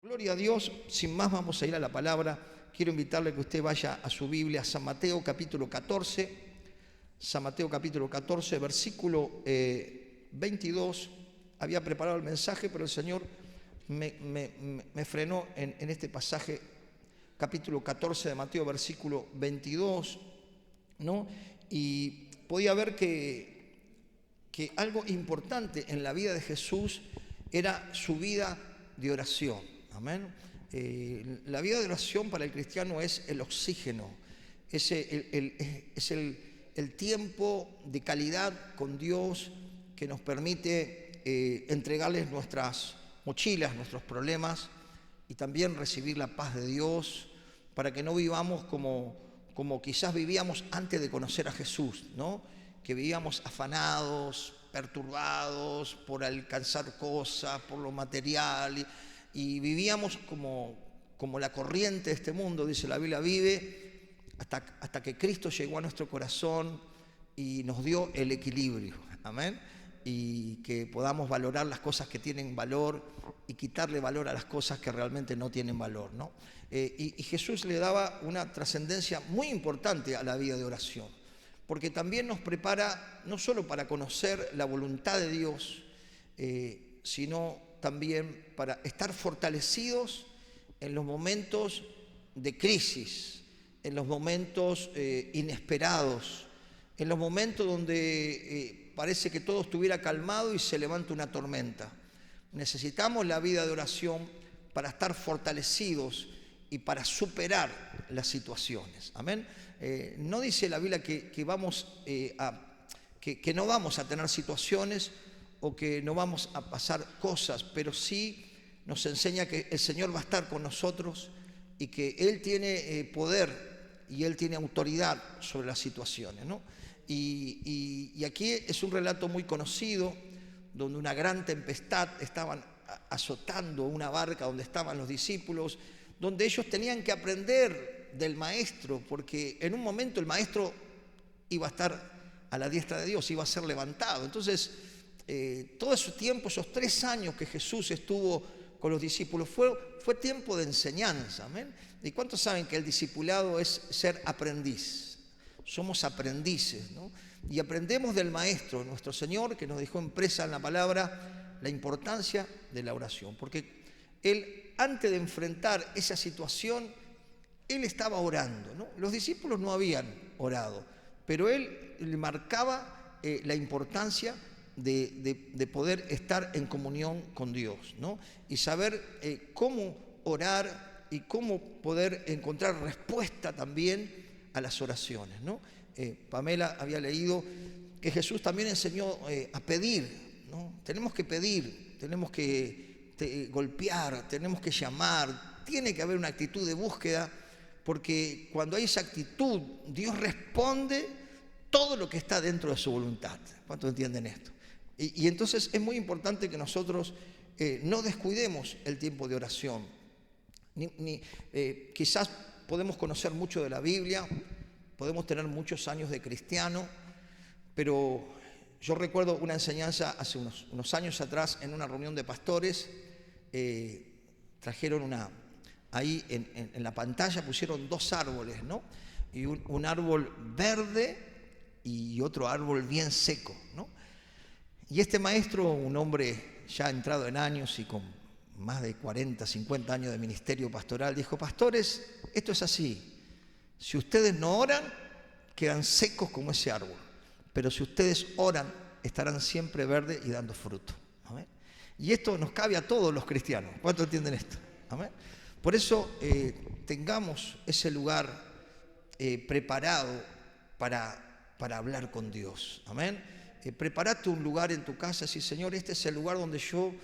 Gloria a Dios, sin más vamos a ir a la palabra. Quiero invitarle a que usted vaya a su Biblia, a San Mateo capítulo 14, San Mateo capítulo 14, versículo 22. Había preparado el mensaje, pero el Señor me frenó en este pasaje, capítulo 14 de Mateo, versículo 22, ¿no? Y podía ver que algo importante en la vida de Jesús era su vida de oración. Amén. La vida de oración para el cristiano es el oxígeno, es el tiempo de calidad con Dios que nos permite entregarles nuestras mochilas, nuestros problemas, y también recibir la paz de Dios, para que no vivamos como quizás vivíamos antes de conocer a Jesús, ¿no? Que vivíamos afanados, perturbados por alcanzar cosas, por lo material, y vivíamos como la corriente de este mundo, dice la Biblia, vive hasta que Cristo llegó a nuestro corazón y nos dio el equilibrio, amén, y que podamos valorar las cosas que tienen valor y quitarle valor a las cosas que realmente no tienen valor, ¿no? Y Jesús le daba una trascendencia muy importante a la vida de oración, porque también nos prepara no solo para conocer la voluntad de Dios, sino también para estar fortalecidos en los momentos de crisis, en los momentos inesperados, en los momentos donde parece que todo estuviera calmado y se levanta una tormenta. Necesitamos la vida de oración para estar fortalecidos y para superar las situaciones. Amén. No dice la Biblia que no vamos a tener situaciones o que no vamos a pasar cosas, pero sí nos enseña que el Señor va a estar con nosotros y que Él tiene poder y Él tiene autoridad sobre las situaciones, ¿no? Y aquí es un relato muy conocido, donde una gran tempestad estaban azotando una barca donde estaban los discípulos, donde ellos tenían que aprender del maestro, porque en un momento el maestro iba a estar a la diestra de Dios, iba a ser levantado. Entonces, todo ese tiempo, esos 3 años que Jesús estuvo con los discípulos, fue tiempo de enseñanza, ¿amén? ¿Y cuántos saben que el discipulado es ser aprendiz? Somos aprendices, ¿no? Y aprendemos del Maestro, nuestro Señor, que nos dejó impresa en la palabra la importancia de la oración, porque Él, antes de enfrentar esa situación, Él estaba orando, ¿no? Los discípulos no habían orado, pero Él le marcaba la importancia de poder estar en comunión con Dios, ¿no? Y saber cómo orar y cómo poder encontrar respuesta también a las oraciones, ¿no? Pamela había leído que Jesús también enseñó a pedir, ¿no? Tenemos que pedir, tenemos que golpear, tenemos que llamar, tiene que haber una actitud de búsqueda, porque cuando hay esa actitud, Dios responde todo lo que está dentro de su voluntad. ¿Cuántos entienden esto? Y entonces es muy importante que nosotros no descuidemos el tiempo de oración. Quizás podemos conocer mucho de la Biblia, podemos tener muchos años de cristiano, pero yo recuerdo una enseñanza hace unos años atrás en una reunión de pastores. Trajeron ahí en la pantalla pusieron 2 árboles, ¿no? Y un árbol verde y otro árbol bien seco, ¿no? Y este maestro, un hombre ya entrado en años y con más de 40, 50 años de ministerio pastoral, dijo: pastores, esto es así, si ustedes no oran, quedan secos como ese árbol, pero si ustedes oran, estarán siempre verdes y dando fruto. ¿Amén? Y esto nos cabe a todos los cristianos. ¿Cuántos entienden esto? ¿Amén? Por eso tengamos ese lugar preparado para hablar con Dios. Amén. Prepárate un lugar en tu casa, y Señor, este es el lugar donde yo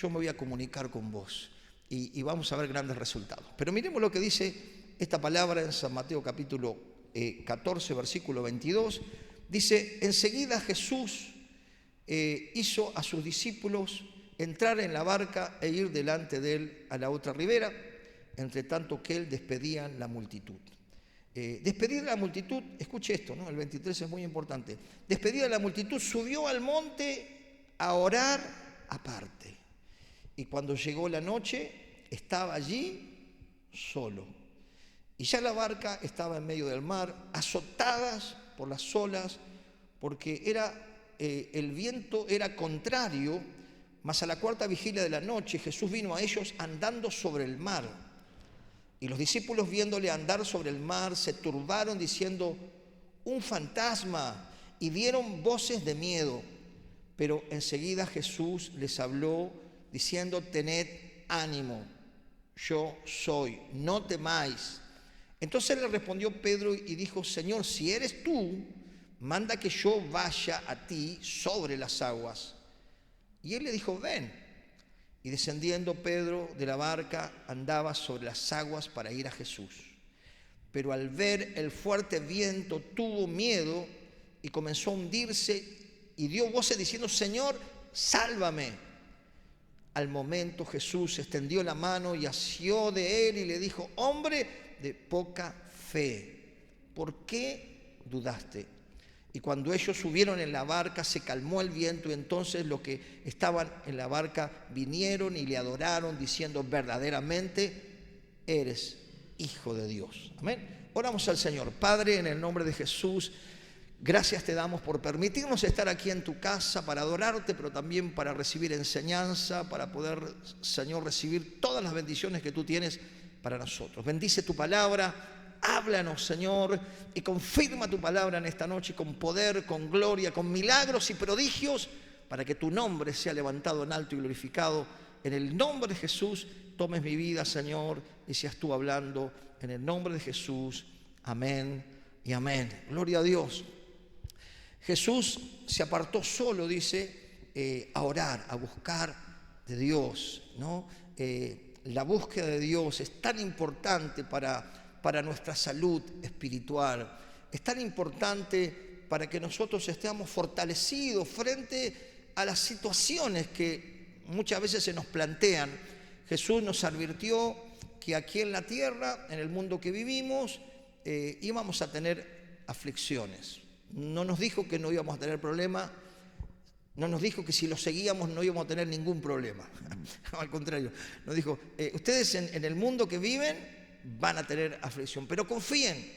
me voy a comunicar con vos, y vamos a ver grandes resultados. Pero miremos lo que dice esta palabra en San Mateo capítulo 14, versículo 22. Dice: enseguida Jesús hizo a sus discípulos entrar en la barca e ir delante de él a la otra ribera, entre tanto que él despedía la multitud. Despedir la multitud, escuche esto, ¿no? El 23 es muy importante. Despedida la multitud, subió al monte a orar aparte. Y cuando llegó la noche, estaba allí solo. Y ya la barca estaba en medio del mar, azotadas por las olas, porque el viento era contrario. Mas a la cuarta vigilia de la noche Jesús vino a ellos andando sobre el mar. Y los discípulos, viéndole andar sobre el mar, se turbaron diciendo: un fantasma, y dieron voces de miedo. Pero enseguida Jesús les habló diciendo: tened ánimo, yo soy, no temáis. Entonces le respondió Pedro y dijo: Señor, si eres tú, manda que yo vaya a ti sobre las aguas. Y él le dijo: ven. Y descendiendo Pedro de la barca, andaba sobre las aguas para ir a Jesús. Pero al ver el fuerte viento tuvo miedo y comenzó a hundirse y dio voces diciendo: Señor, sálvame. Al momento Jesús extendió la mano y asió de él y le dijo: hombre de poca fe, ¿por qué dudaste? Y cuando ellos subieron en la barca, se calmó el viento, y entonces los que estaban en la barca vinieron y le adoraron, diciendo: verdaderamente eres Hijo de Dios. Amén. Oramos al Señor. Padre, en el nombre de Jesús, gracias te damos por permitirnos estar aquí en tu casa para adorarte, pero también para recibir enseñanza, para poder, Señor, recibir todas las bendiciones que tú tienes para nosotros. Bendice tu palabra, háblanos, Señor, y confirma tu palabra en esta noche con poder, con gloria, con milagros y prodigios, para que tu nombre sea levantado en alto y glorificado. En el nombre de Jesús, tomes mi vida, Señor, y seas tú hablando. En el nombre de Jesús, amén y amén. Gloria a Dios. Jesús se apartó solo, dice, a orar, a buscar de Dios, ¿no? La búsqueda de Dios es tan importante para nuestra salud espiritual, es tan importante para que nosotros estemos fortalecidos frente a las situaciones que muchas veces se nos plantean. Jesús nos advirtió que aquí en la tierra, en el mundo que vivimos, íbamos a tener aflicciones. No nos dijo que no íbamos a tener problemas. No nos dijo que si lo seguíamos no íbamos a tener ningún problema. Al contrario, nos dijo: ustedes en el mundo que viven van a tener aflicción, pero confíen,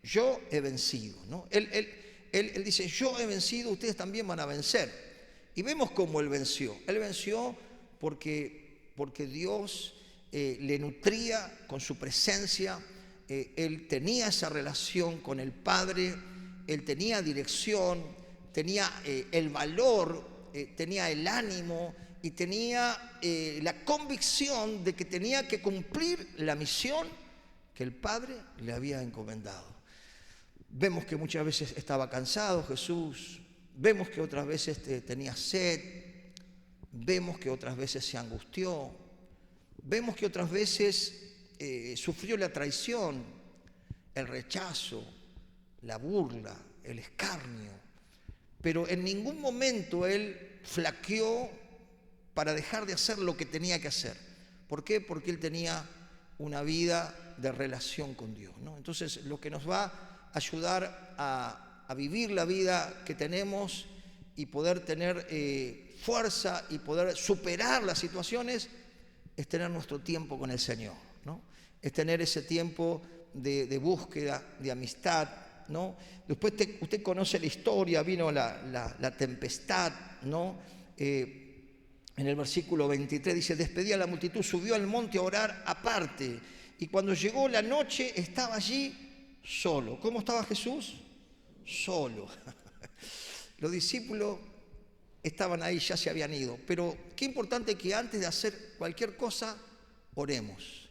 yo he vencido, ¿no? Él dice: yo he vencido, ustedes también van a vencer. Y vemos cómo Él venció. Él venció porque Dios le nutría con su presencia. Él tenía esa relación con el Padre, Él tenía dirección, tenía el valor, tenía el ánimo y tenía la convicción de que tenía que cumplir la misión que el Padre le había encomendado. Vemos que muchas veces estaba cansado Jesús, vemos que otras veces tenía sed, vemos que otras veces se angustió, vemos que otras veces sufrió la traición, el rechazo, la burla, el escarnio. Pero en ningún momento Él flaqueó para dejar de hacer lo que tenía que hacer. ¿Por qué? Porque Él tenía una vida de relación con Dios, ¿no? Entonces, lo que nos va a ayudar a vivir la vida que tenemos y poder tener fuerza y poder superar las situaciones es tener nuestro tiempo con el Señor, ¿no? Es tener ese tiempo de búsqueda, de amistad, ¿no? Después usted conoce la historia, vino la tempestad, ¿no? En el versículo 23 dice: despedía a la multitud, subió al monte a orar aparte, y cuando llegó la noche estaba allí solo. ¿Cómo estaba Jesús? Solo. Los discípulos estaban ahí, ya se habían ido, pero qué importante que antes de hacer cualquier cosa oremos.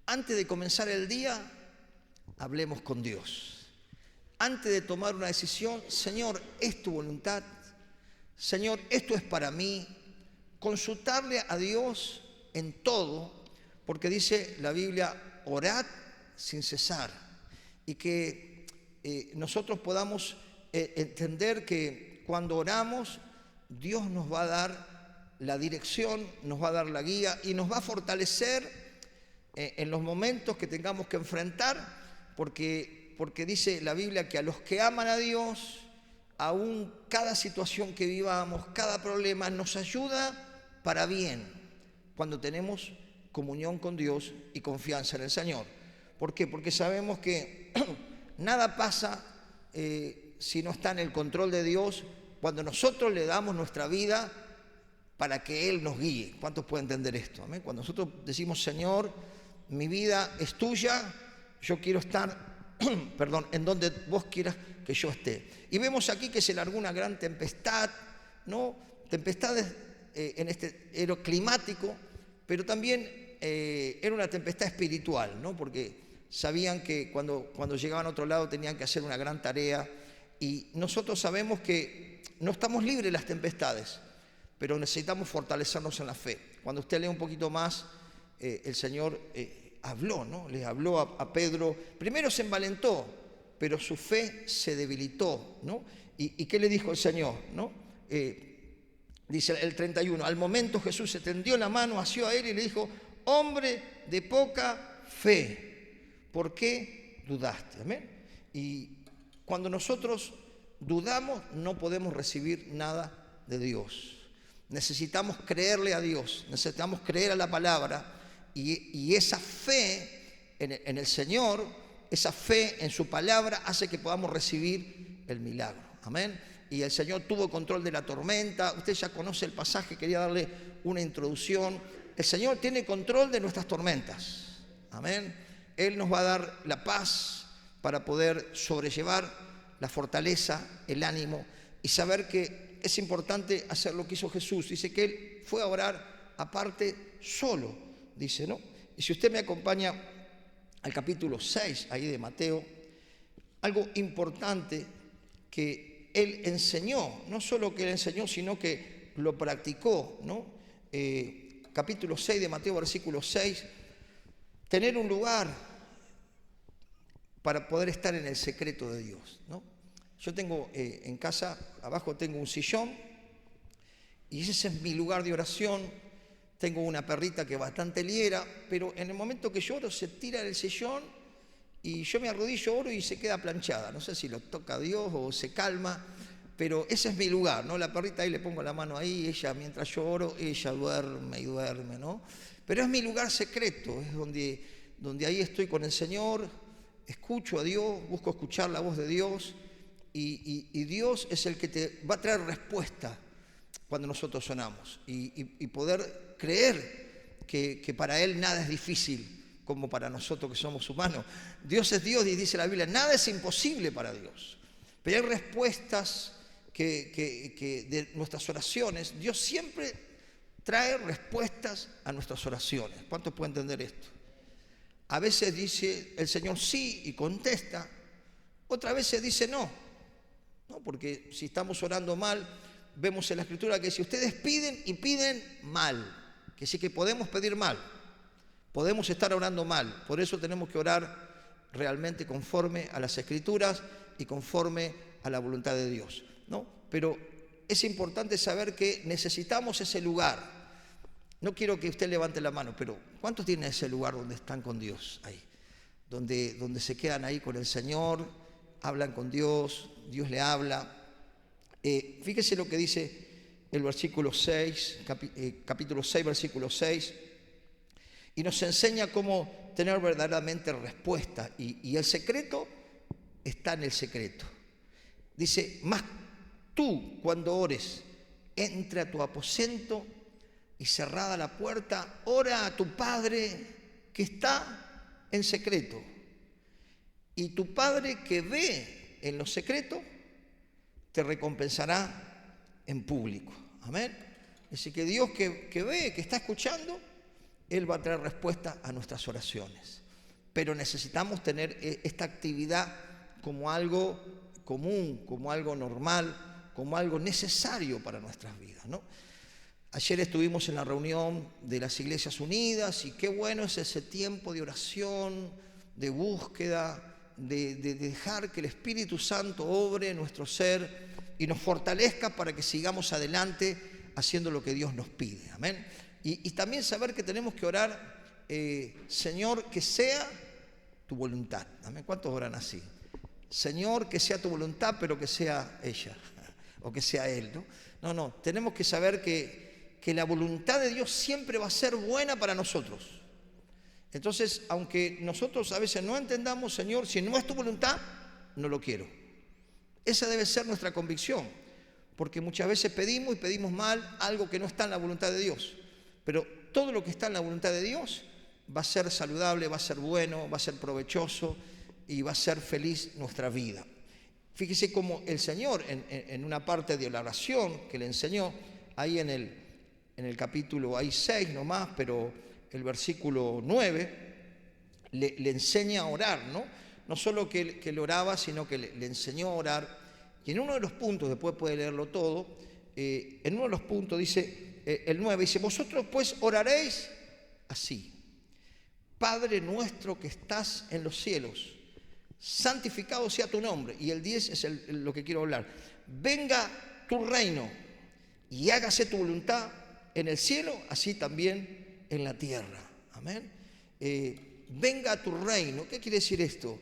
Antes de comenzar el día, hablemos con Dios. Antes de tomar una decisión: Señor, ¿es tu voluntad? Señor, esto es para mí. Consultarle a Dios en todo, porque dice la Biblia: orad sin cesar. Y que nosotros podamos entender que cuando oramos, Dios nos va a dar la dirección, nos va a dar la guía y nos va a fortalecer en los momentos que tengamos que enfrentar, porque dice la Biblia que a los que aman a Dios, aún cada situación que vivamos, cada problema, nos ayuda para bien cuando tenemos comunión con Dios y confianza en el Señor. ¿Por qué? Porque sabemos que nada pasa si no está en el control de Dios cuando nosotros le damos nuestra vida para que Él nos guíe. ¿Cuántos pueden entender esto? ¿Amén? Cuando nosotros decimos, Señor, mi vida es tuya, yo quiero estar, en donde vos quieras que yo esté. Y vemos aquí que se largó una gran tempestad, ¿no? Tempestades en este climático, pero también era una tempestad espiritual, ¿no? Porque sabían que cuando llegaban a otro lado tenían que hacer una gran tarea, y nosotros sabemos que no estamos libres de las tempestades, pero necesitamos fortalecernos en la fe. Cuando usted lee un poquito más, el Señor habló, ¿no? Le habló a Pedro. Primero se envalentó, pero su fe se debilitó, ¿no? ¿Y qué le dijo el Señor, ¿no? Dice el 31, al momento Jesús se tendió la mano, asió a él y le dijo, hombre de poca fe, ¿por qué dudaste? Amén. Y cuando nosotros dudamos, no podemos recibir nada de Dios. Necesitamos creerle a Dios, necesitamos creer a la palabra, y esa fe en el Señor, esa fe en su palabra hace que podamos recibir el milagro. Amén. Y el Señor tuvo control de la tormenta. Usted ya conoce el pasaje, quería darle una introducción. El Señor tiene control de nuestras tormentas. Amén. Él nos va a dar la paz para poder sobrellevar, la fortaleza, el ánimo, y saber que es importante hacer lo que hizo Jesús. Dice que Él fue a orar aparte solo, dice, ¿no? Y si usted me acompaña al capítulo 6, ahí de Mateo, algo importante que Él enseñó, no solo que Él enseñó, sino que lo practicó, ¿no? Capítulo 6 de Mateo, versículo 6, tener un lugar para poder estar en el secreto de Dios, ¿no? Yo tengo en casa, abajo tengo un sillón, y ese es mi lugar de oración. Tengo una perrita que es bastante liera, pero en el momento que yo oro se tira del sillón y yo me arrodillo, oro y se queda planchada. No sé si lo toca Dios o se calma, pero ese es mi lugar, ¿no? La perrita ahí, le pongo la mano ahí, ella mientras yo oro, ella duerme y duerme, ¿no? Pero es mi lugar secreto, es donde ahí estoy con el Señor, escucho a Dios, busco escuchar la voz de Dios, y Dios es el que te va a traer respuesta cuando nosotros sonamos, y poder creer que para Él nada es difícil como para nosotros que somos humanos. Dios es Dios, y dice la Biblia, nada es imposible para Dios. Pero hay respuestas que de nuestras oraciones, Dios siempre trae respuestas a nuestras oraciones. ¿Cuántos pueden entender esto? A veces dice el Señor sí y contesta, otras veces dice no, porque si estamos orando mal, vemos en la Escritura que si ustedes piden y piden mal, que sí que podemos pedir mal, podemos estar orando mal. Por eso tenemos que orar realmente conforme a las Escrituras y conforme a la voluntad de Dios, ¿no? Pero es importante saber que necesitamos ese lugar. No quiero que usted levante la mano, pero ¿cuántos tienen ese lugar donde están con Dios ahí? Donde se quedan ahí con el Señor, hablan con Dios, Dios le habla. Fíjese lo que dice el versículo 6, capítulo 6, versículo 6, y nos enseña cómo tener verdaderamente respuesta, y el secreto está en el secreto. Dice, mas tú cuando ores, entra a tu aposento y cerrada la puerta, ora a tu Padre que está en secreto, y tu Padre que ve en lo secreto te recompensará en público. Amén. Dice que Dios que ve, que está escuchando, Él va a traer respuesta a nuestras oraciones. Pero necesitamos tener esta actividad como algo común, como algo normal, como algo necesario para nuestras vidas, ¿no? Ayer estuvimos en la reunión de las Iglesias Unidas, y qué bueno es ese tiempo de oración, de búsqueda, de dejar que el Espíritu Santo obre en nuestro ser y nos fortalezca para que sigamos adelante haciendo lo que Dios nos pide. Amén. Y también saber que tenemos que orar, Señor, que sea tu voluntad. Amén. ¿Cuántos oran así? Señor, que sea tu voluntad, pero que sea ella o que sea él, ¿no? No, tenemos que saber que la voluntad de Dios siempre va a ser buena para nosotros. Entonces, aunque nosotros a veces no entendamos, Señor, si no es tu voluntad, no lo quiero. Esa debe ser nuestra convicción, porque muchas veces pedimos y pedimos mal algo que no está en la voluntad de Dios. Pero todo lo que está en la voluntad de Dios va a ser saludable, va a ser bueno, va a ser provechoso y va a ser feliz nuestra vida. Fíjese cómo el Señor, en una parte de la oración que le enseñó, ahí en el capítulo, hay 6 nomás, pero el versículo 9, le enseña a orar, ¿no? No solo que le oraba, sino que le enseñó a orar. Y en uno de los puntos, después puede leerlo todo, en uno de los puntos dice, el 9, dice, vosotros pues oraréis así. Padre nuestro que estás en los cielos, santificado sea tu nombre. Y el 10 es lo que quiero hablar. Venga tu reino y hágase tu voluntad en el cielo, así también en la tierra. Amén. Venga tu reino. ¿Qué quiere decir esto?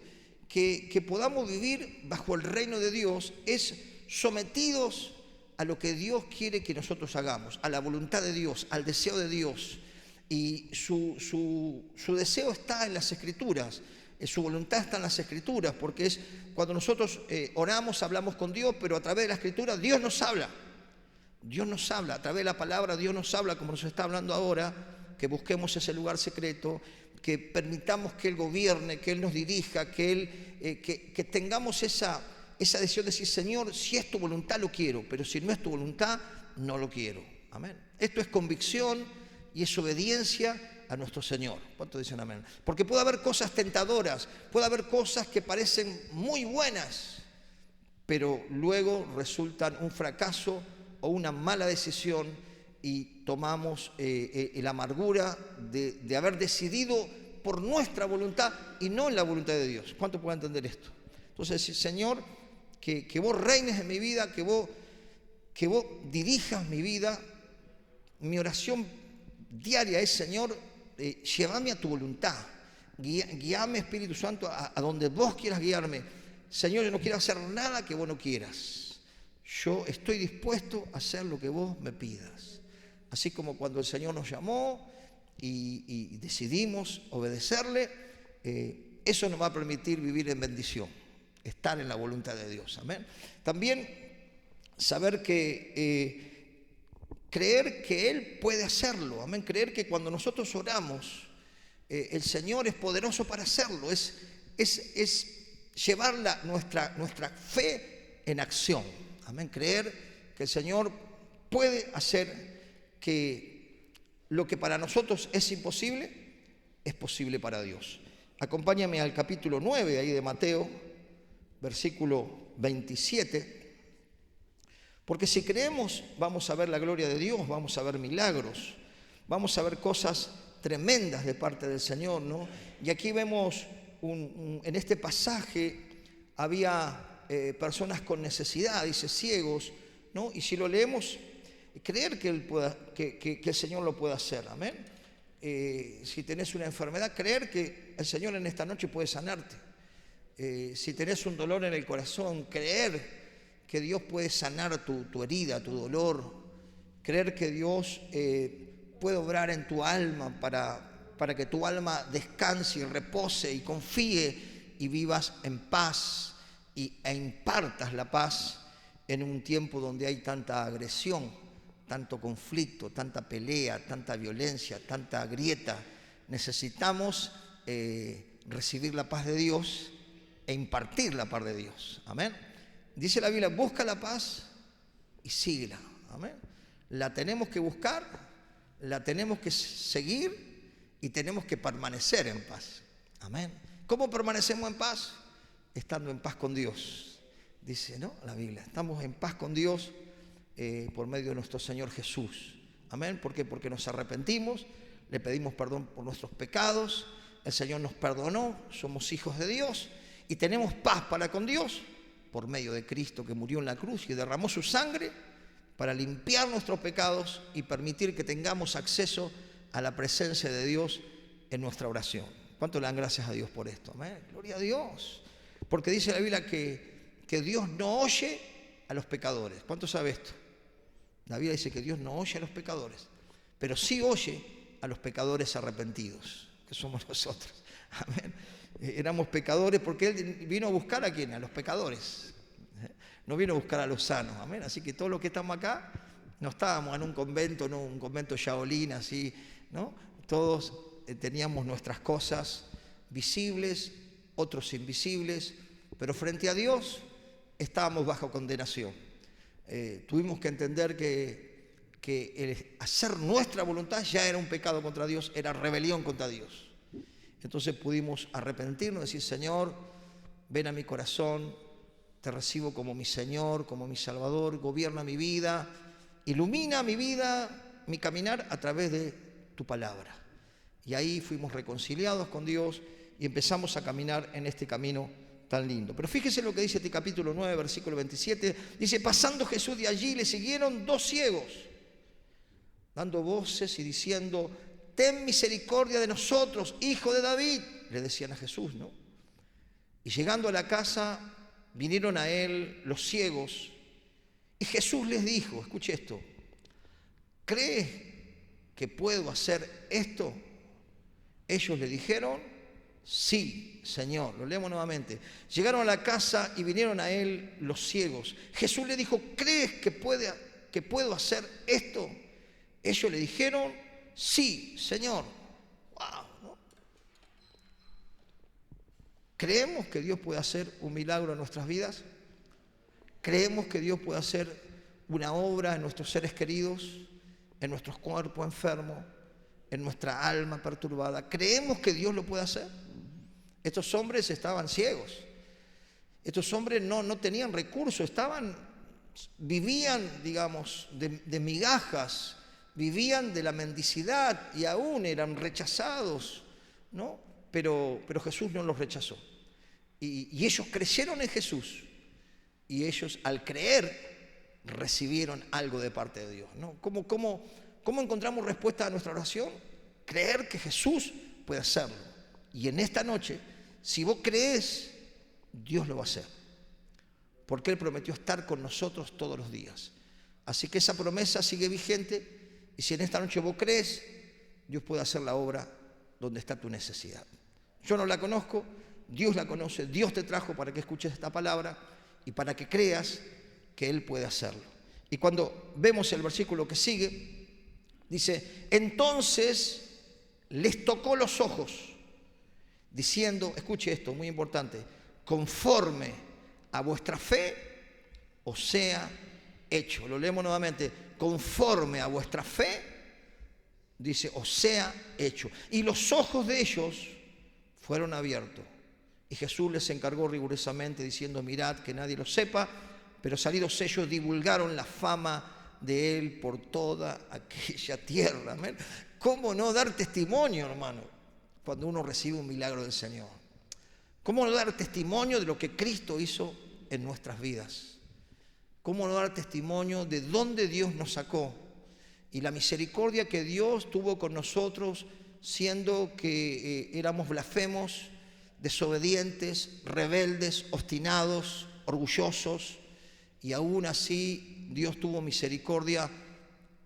Que podamos vivir bajo el reino de Dios es sometidos a lo que Dios quiere que nosotros hagamos, a la voluntad de Dios, al deseo de Dios. Y su deseo está en las Escrituras, su voluntad está en las Escrituras, porque es cuando nosotros oramos, hablamos con Dios, pero a través de la Escritura Dios nos habla. Dios nos habla, a través de la palabra Dios nos habla, como nos está hablando ahora, que busquemos ese lugar secreto, que permitamos que Él gobierne, que Él nos dirija, que tengamos esa decisión de decir, Señor, si es tu voluntad lo quiero, pero si no es tu voluntad, no lo quiero. Amén. Esto es convicción y es obediencia a nuestro Señor. ¿Cuántos dicen amén? Porque puede haber cosas tentadoras, puede haber cosas que parecen muy buenas, pero luego resultan un fracaso o una mala decisión y tomamos la amargura de haber decidido por nuestra voluntad y no en la voluntad de Dios. ¿Cuánto puede entender esto? Entonces, Señor, que vos reines en mi vida, que vos dirijas mi vida. Mi oración diaria es, Señor, llévame a tu voluntad, guíame, Espíritu Santo, a donde vos quieras guiarme. Señor, yo no quiero hacer nada que vos no quieras. Yo estoy dispuesto a hacer lo que vos me pidas. Así como cuando el Señor nos llamó y decidimos obedecerle, eso nos va a permitir vivir en bendición, estar en la voluntad de Dios. Amén. También saber creer que Él puede hacerlo. Amén. Creer que cuando nosotros oramos, el Señor es poderoso para hacerlo. Es llevar nuestra fe en acción. Amén. Creer que el Señor puede hacer que lo que para nosotros es imposible, es posible para Dios. Acompáñame al capítulo 9 ahí de Mateo, versículo 27. Porque si creemos, vamos a ver la gloria de Dios, vamos a ver milagros, vamos a ver cosas tremendas de parte del Señor, ¿no? Y aquí vemos, en este pasaje, había personas con necesidad, dice ciegos, ¿no? Y si lo leemos, creer que el Señor lo puede hacer, amén. Si tenés una enfermedad, creer que el Señor en esta noche puede sanarte. Si tenés un dolor en el corazón, creer que Dios puede sanar tu herida, tu dolor. Creer que Dios puede obrar en tu alma para que tu alma descanse y repose y confíe y vivas en paz e impartas la paz en un tiempo donde hay tanta agresión, tanto conflicto, tanta pelea, tanta violencia, tanta grieta. Necesitamos recibir la paz de Dios e impartir la paz de Dios. Amén. Dice la Biblia, busca la paz y síguela. Amén. La tenemos que buscar, la tenemos que seguir y tenemos que permanecer en paz. Amén. ¿Cómo permanecemos en paz? Estando en paz con Dios. Dice, ¿no? La Biblia. Estamos en paz con Dios por medio de nuestro Señor Jesús. Amén. ¿Por qué? Porque nos arrepentimos, le pedimos perdón por nuestros pecados, el Señor nos perdonó, somos hijos de Dios y tenemos paz para con Dios por medio de Cristo que murió en la cruz y derramó su sangre para limpiar nuestros pecados y permitir que tengamos acceso a la presencia de Dios en nuestra oración. ¿Cuánto le dan gracias a Dios por esto? Amén. Gloria a Dios. Porque dice la Biblia que Dios no oye a los pecadores. ¿Cuánto sabe esto? La Biblia dice que Dios no oye a los pecadores, pero sí oye a los pecadores arrepentidos. que somos nosotros. Amén. Éramos pecadores porque Él vino a buscar a quién, a los pecadores. No vino a buscar a los sanos. Amén. Así que todos los que estamos acá, no estábamos en un convento, no un convento Shaolin, así, ¿no? Todos teníamos nuestras cosas visibles, otros invisibles, pero frente a Dios estábamos bajo condenación. Tuvimos que entender que el hacer nuestra voluntad ya era un pecado contra Dios, era rebelión contra Dios. Entonces pudimos arrepentirnos, decir, Señor, ven a mi corazón, te recibo como mi Señor, como mi Salvador, gobierna mi vida, ilumina mi vida, mi caminar a través de tu palabra. Y ahí fuimos reconciliados con Dios y empezamos a caminar en este camino tan lindo. Pero fíjese lo que dice este capítulo 9, versículo 27. Dice, pasando Jesús de allí, le siguieron 2 ciegos, dando voces y diciendo, ten misericordia de nosotros, hijo de David, le decían a Jesús, ¿no? Y llegando a la casa, vinieron a él los ciegos, y Jesús les dijo, escuche esto, ¿crees que puedo hacer esto? Ellos le dijeron, sí, Señor. Lo leemos nuevamente. Llegaron a la casa y vinieron a él los ciegos. Jesús le dijo, ¿crees que puedo hacer esto? Ellos le dijeron, sí, Señor. Wow, ¿no? ¿Creemos que Dios puede hacer un milagro en nuestras vidas? ¿Creemos que Dios puede hacer una obra en nuestros seres queridos, en nuestros cuerpos enfermos, en nuestra alma perturbada? ¿Creemos que Dios lo puede hacer? Estos hombres estaban ciegos. Estos hombres no tenían recursos, vivían, digamos, de migajas, vivían de la mendicidad y aún eran rechazados, ¿no? Pero Jesús no los rechazó. Y ellos creyeron en Jesús. Y ellos, al creer, recibieron algo de parte de Dios, ¿no? ¿Cómo encontramos respuesta a nuestra oración? Creer que Jesús puede hacerlo. Y en esta noche, si vos crees, Dios lo va a hacer. Porque Él prometió estar con nosotros todos los días. Así que esa promesa sigue vigente. Y si en esta noche vos crees, Dios puede hacer la obra donde está tu necesidad. Yo no la conozco, Dios la conoce. Dios te trajo para que escuches esta palabra y para que creas que Él puede hacerlo. Y cuando vemos el versículo que sigue, dice, entonces les tocó los ojos, diciendo, escuche esto, muy importante, conforme a vuestra fe os sea hecho. Lo leemos nuevamente, conforme a vuestra fe, dice, os sea hecho. Y los ojos de ellos fueron abiertos. Y Jesús les encargó rigurosamente diciendo, mirad que nadie lo sepa, pero salidos ellos divulgaron la fama de Él por toda aquella tierra. ¿Amén? ¿Cómo no dar testimonio, hermano, cuando uno recibe un milagro del Señor? ¿Cómo no dar testimonio de lo que Cristo hizo en nuestras vidas? ¿Cómo no dar testimonio de dónde Dios nos sacó? Y la misericordia que Dios tuvo con nosotros, siendo que éramos blasfemos, desobedientes, rebeldes, obstinados, orgullosos, y aún así Dios tuvo misericordia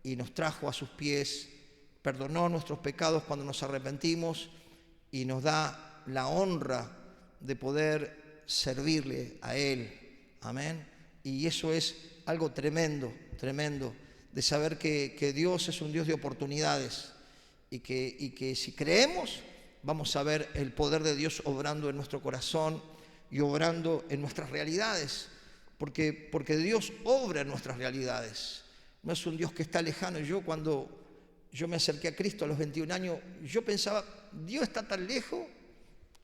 y nos trajo a sus pies, perdonó nuestros pecados cuando nos arrepentimos y nos da la honra de poder servirle a Él. Amén. Y eso es algo tremendo, tremendo, de saber que Dios es un Dios de oportunidades y que si creemos, vamos a ver el poder de Dios obrando en nuestro corazón y obrando en nuestras realidades, porque Dios obra en nuestras realidades. No es un Dios que está lejano. Cuando yo me acerqué a Cristo a los 21 años, yo pensaba, Dios está tan lejos,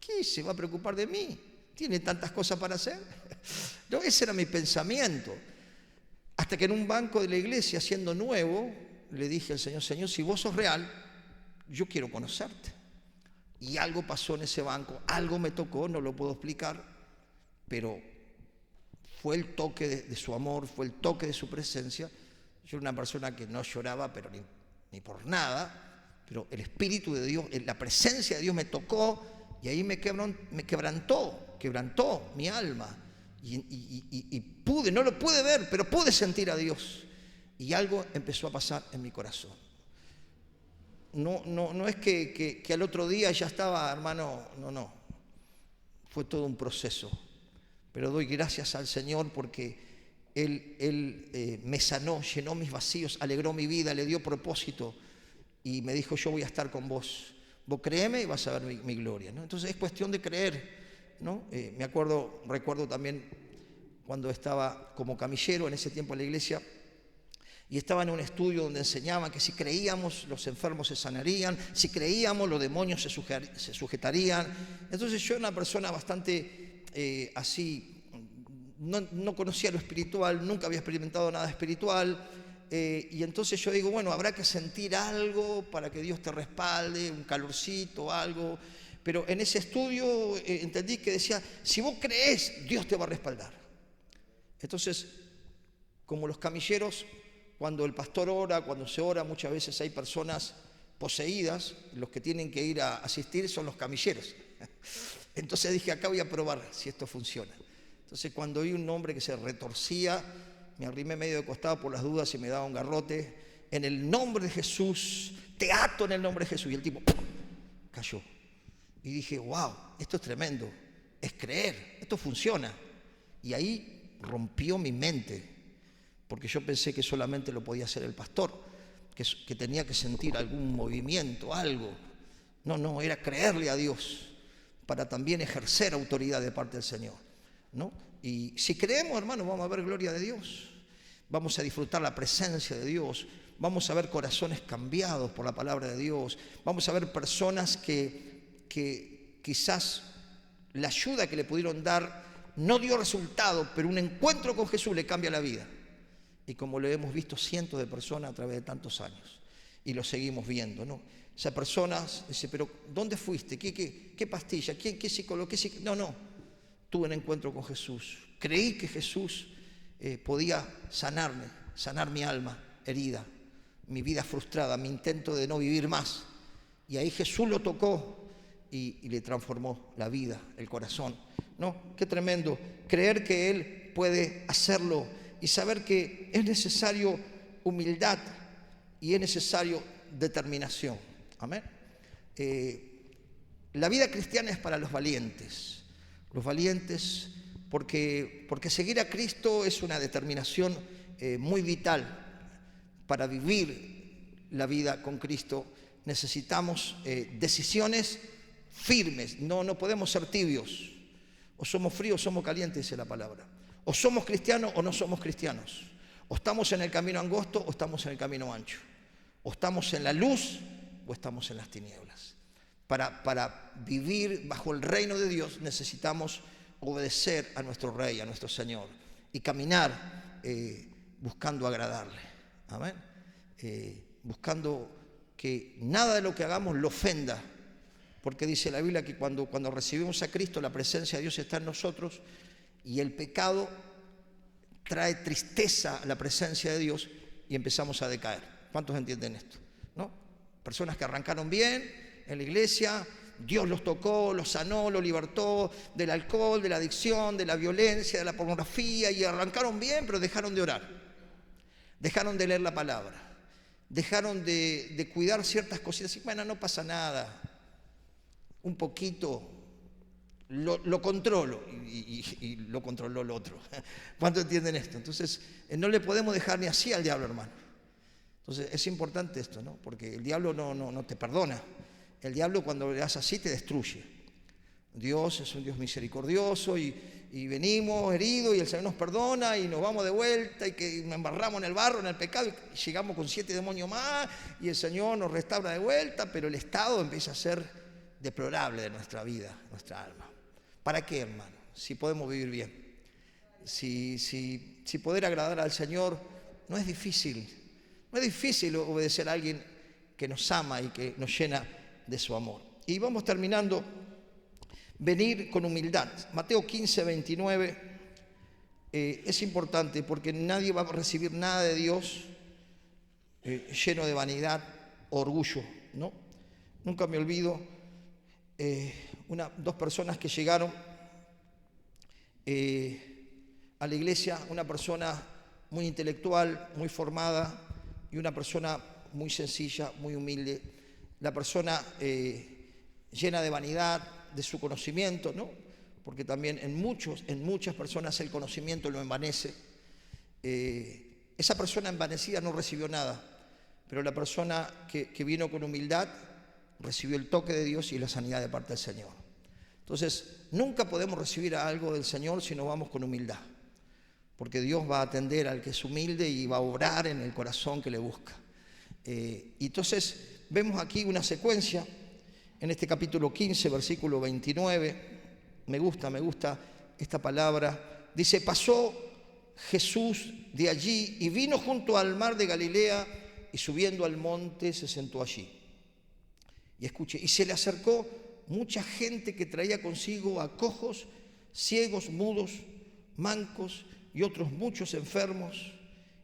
¿qué se va a preocupar de mí? ¿Tiene tantas cosas para hacer? No, ese era mi pensamiento. Hasta que en un banco de la iglesia, siendo nuevo, le dije al Señor, Señor, si vos sos real, yo quiero conocerte. Y algo pasó en ese banco, algo me tocó, no lo puedo explicar, pero fue el toque de su amor, fue el toque de su presencia. Yo era una persona que no lloraba, pero ni por nada, pero el Espíritu de Dios, la presencia de Dios me tocó y ahí me quebrantó mi alma. Y pude, no lo pude ver, pero pude sentir a Dios. Y algo empezó a pasar en mi corazón. no es que al otro día ya estaba, hermano, no. Fue todo un proceso. Pero doy gracias al Señor porque Él me sanó, llenó mis vacíos, alegró mi vida, le dio propósito y me dijo: yo voy a estar con vos. Vos créeme y vas a ver mi gloria, ¿no? Entonces es cuestión de creer, ¿no? Recuerdo también cuando estaba como camillero en ese tiempo en la iglesia y estaba en un estudio donde enseñaban que si creíamos los enfermos se sanarían, si creíamos los demonios se sujetarían. Entonces yo era una persona bastante así, no conocía lo espiritual, nunca había experimentado nada espiritual. Y entonces yo digo, bueno, habrá que sentir algo para que Dios te respalde, un calorcito, algo. Pero en ese estudio entendí que decía, si vos creés, Dios te va a respaldar. Entonces, como los camilleros, cuando el pastor ora, cuando se ora, muchas veces hay personas poseídas, los que tienen que ir a asistir son los camilleros. Entonces dije, acá voy a probar si esto funciona. Entonces cuando vi un hombre que se retorcía, me arrimé medio de costado por las dudas y me daba un garrote. En el nombre de Jesús, te ato en el nombre de Jesús. Y el tipo ¡pum!, cayó. Y dije, wow, esto es tremendo. Es creer, esto funciona. Y ahí rompió mi mente, porque yo pensé que solamente lo podía hacer el pastor, que tenía que sentir algún movimiento, algo. No, era creerle a Dios para también ejercer autoridad de parte del Señor, ¿no? Y si creemos, hermanos, vamos a ver gloria de Dios, vamos a disfrutar la presencia de Dios, vamos a ver corazones cambiados por la palabra de Dios, vamos a ver personas que quizás la ayuda que le pudieron dar no dio resultado, pero un encuentro con Jesús le cambia la vida. Y como lo hemos visto cientos de personas a través de tantos años, y lo seguimos viendo, ¿no? Esa persona dice, pero ¿dónde fuiste? ¿Qué pastilla? ¿Qué psicólogo? No, tuve un encuentro con Jesús. Creí que Jesús podía sanar mi alma herida, mi vida frustrada, mi intento de no vivir más. Y ahí Jesús lo tocó y le transformó la vida, el corazón, ¿no? Qué tremendo creer que Él puede hacerlo y saber que es necesario humildad y es necesario determinación. Amén. La vida cristiana es para los valientes porque seguir a Cristo es una determinación muy vital. Para vivir la vida con Cristo necesitamos decisiones firmes, no podemos ser tibios. O somos fríos o somos calientes, dice la palabra. O somos cristianos o no somos cristianos. O estamos en el camino angosto o estamos en el camino ancho. O estamos en la luz o estamos en las tinieblas. Para vivir bajo el reino de Dios necesitamos obedecer a nuestro Rey, a nuestro Señor, y caminar buscando agradarle. Amén. Buscando que nada de lo que hagamos lo ofenda, porque dice la Biblia que cuando recibimos a Cristo, la presencia de Dios está en nosotros y el pecado trae tristeza a la presencia de Dios y empezamos a decaer. ¿Cuántos entienden esto? ¿No? Personas que arrancaron bien en la iglesia, Dios los tocó, los sanó, los libertó del alcohol, de la adicción, de la violencia, de la pornografía, y arrancaron bien, pero dejaron de orar, dejaron de leer la palabra, dejaron de cuidar ciertas cositas. Y bueno, no pasa nada, un poquito lo controlo, y lo controló el otro. ¿Cuántos entienden esto? Entonces no le podemos dejar ni así al diablo, hermano. Entonces es importante esto, ¿no? Porque el diablo no te perdona. El diablo, cuando le das así, te destruye. Dios es un Dios misericordioso y venimos heridos y el Señor nos perdona y nos vamos de vuelta y que nos embarramos en el barro, en el pecado, y llegamos con 7 demonios más y el Señor nos restaura de vuelta, pero el estado empieza a ser deplorable de nuestra vida, nuestra alma. ¿Para qué, hermano? Si podemos vivir bien, si poder agradar al Señor, no es difícil obedecer a alguien que nos ama y que nos llena de su amor. Y vamos terminando. Venir con humildad. Mateo 15, 29 es importante porque nadie va a recibir nada de Dios lleno de vanidad o orgullo, ¿no? Nunca me olvido dos personas que llegaron a la iglesia, una persona muy intelectual, muy formada, y una persona muy sencilla, muy humilde. la persona llena de vanidad de su conocimiento, ¿no? Porque también en muchas personas el conocimiento lo envanece. Esa persona envanecida no recibió nada, pero la persona que vino con humildad recibió el toque de Dios y la sanidad de parte del Señor. Entonces, nunca podemos recibir algo del Señor si no vamos con humildad, porque Dios va a atender al que es humilde y va a obrar en el corazón que le busca. Y entonces vemos aquí una secuencia en este capítulo 15, versículo 29. Me gusta esta palabra. Dice: pasó Jesús de allí y vino junto al mar de Galilea, y subiendo al monte se sentó allí. Y escuche, y se le acercó mucha gente que traía consigo a cojos, ciegos, mudos, mancos y otros muchos enfermos,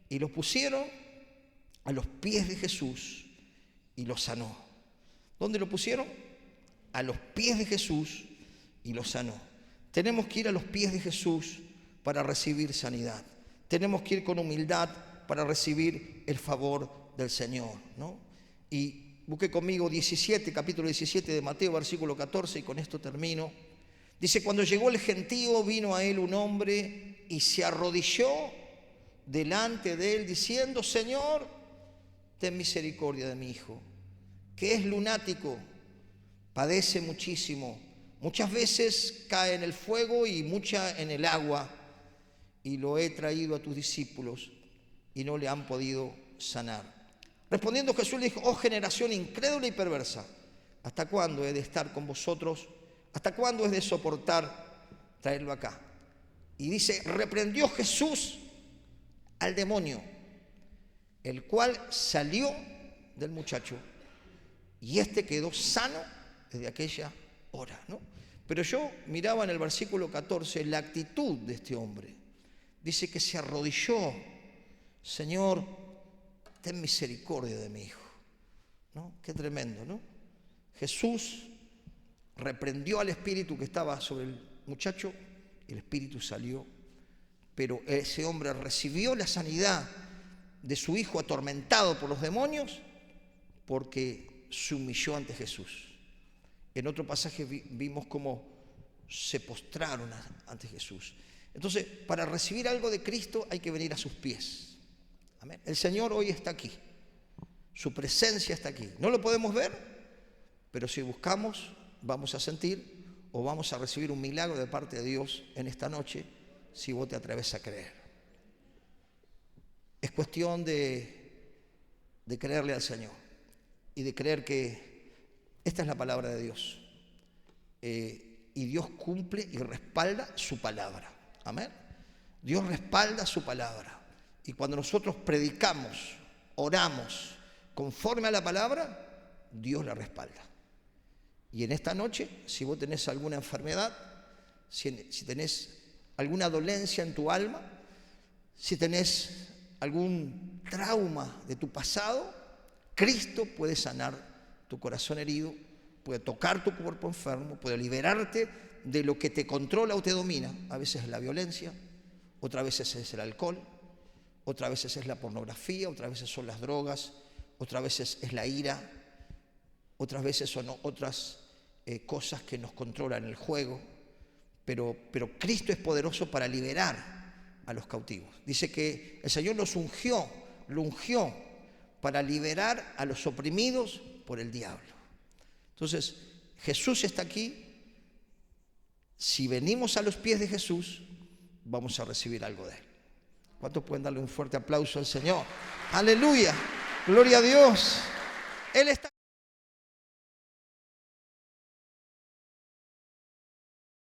y los pusieron a los pies de Jesús y los sanó. ¿Dónde lo pusieron? A los pies de Jesús y los sanó. Tenemos que ir a los pies de Jesús para recibir sanidad. Tenemos que ir con humildad para recibir el favor del Señor, ¿no? Y busque conmigo capítulo 17 de Mateo, versículo 14, y con esto termino. Dice: cuando llegó el gentío, vino a él un hombre y se arrodilló delante de él, diciendo: Señor, ten misericordia de mi hijo, que es lunático, padece muchísimo, muchas veces cae en el fuego y mucha en el agua, y lo he traído a tus discípulos y no le han podido sanar. Respondiendo Jesús le dijo: oh generación incrédula y perversa, ¿hasta cuándo he de estar con vosotros? ¿Hasta cuándo he de soportar traerlo acá? Y dice: reprendió Jesús al demonio, el cual salió del muchacho, y éste quedó sano desde aquella hora, ¿no? Pero yo miraba en el versículo 14 la actitud de este hombre. Dice que se arrodilló: Señor, ten misericordia de mi hijo, ¿no? Qué tremendo, ¿no? Jesús reprendió al espíritu que estaba sobre el muchacho, el espíritu salió, pero ese hombre recibió la sanidad de su hijo atormentado por los demonios porque se humilló ante Jesús. En otro pasaje vimos cómo se postraron ante Jesús. Entonces, para recibir algo de Cristo hay que venir a sus pies. Amén. El Señor hoy está aquí. Su presencia está aquí. No lo podemos ver, pero si buscamos, vamos a sentir o vamos a recibir un milagro de parte de Dios en esta noche, si vos te atreves a creer. Es cuestión de creerle al Señor y de creer que esta es la palabra de Dios. Y Dios cumple y respalda su palabra. Amén. Dios respalda su palabra. Y cuando nosotros predicamos, oramos conforme a la palabra, Dios la respalda. Y en esta noche, si vos tenés alguna enfermedad, si tenés alguna dolencia en tu alma, si tenés algún trauma de tu pasado, Cristo puede sanar tu corazón herido, puede tocar tu cuerpo enfermo, puede liberarte de lo que te controla o te domina. A veces es la violencia, otras veces es el alcohol, otras veces es la pornografía, otras veces son las drogas, otras veces es la ira, otras veces son otras cosas que nos controlan el juego, pero Cristo es poderoso para liberar a los cautivos. Dice que el Señor lo ungió para liberar a los oprimidos por el diablo. Entonces, Jesús está aquí. Si venimos a los pies de Jesús, vamos a recibir algo de Él. ¿Cuántos pueden darle un fuerte aplauso al Señor? ¡Aleluya! ¡Gloria a Dios! Él está